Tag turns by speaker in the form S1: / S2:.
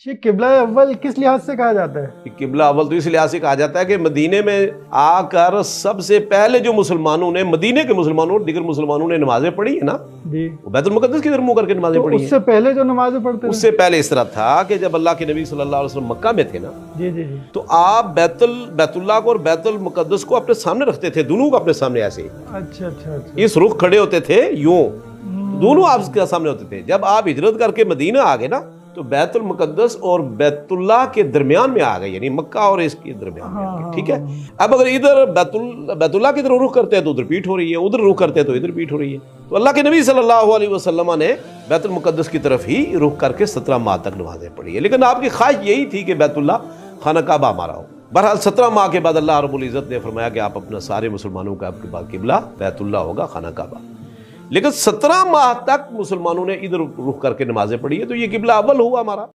S1: ये किबला अव्वल किस लिहाज से कहा जाता है?
S2: किबला अव्वल तो इस लिहाज से कहा जाता है कि मदीने में आकर सबसे पहले जो मुसलमानों ने, मदीने के मुसलमानों और दीगर मुसलमानों ने नमाजें पढ़ी है ना,
S1: जी,
S2: वो बैतुल मुकद्दस की तरफ मुंह करके नमाजें
S1: तो
S2: पढ़ी
S1: उससे
S2: हैं।
S1: पहले जो नमाजें पढ़ते थे?
S2: उससे पहले इस तरह था कि जब अल्लाह के नबी सल्लल्लाहु अलैहि वसल्लम मक्का में थे ना,
S1: जी जी जी।
S2: तो आप बैतुल्लाह को और बैतुल मुकद्दस को अपने सामने रखते थे, दोनों को अपने सामने ऐसे
S1: अच्छा अच्छा अच्छा।
S2: इस रुख खड़े होते थे, यूं दोनों आपके सामने होते थे। जब आप हिजरत करके मदीना आ गए ना, तो बैतुल मुकद्दस और बैतुल्लाह के दरमियान में आ गए, यानी मक्का और इसके दरमियान में आ गए। ठीक है, अब अगर इधर बैतुल्लाह की तरफ रुख करते हैं तो उधर पीठ हो रही है, उधर रुख करते हैं तो इधर पीठ हो रही है। तो अल्लाह के नबी सल्लल्लाहु अलैहि वसल्लम ने बैतुल मुकद्दस की तरफ ही रुख करके 17 माह तक नमाजें पढ़ी है। लेकिन आपकी ख्वाहिश यही थी कि बैतुल्लाह खाना काबा हमारा हो। बहरहाल 17 माह के बाद अल्लाह रब्बुल इज़्ज़त ने फरमाया कि आप अपना सारे मुसलमानों का आपके बाद किबला बैतुल्लाह होगा, खाना काबा। लेकिन 17 माह तक मुसलमानों ने इधर रुख करके नमाजें पढ़ी है, तो ये किबला अव्वल हुआ हमारा।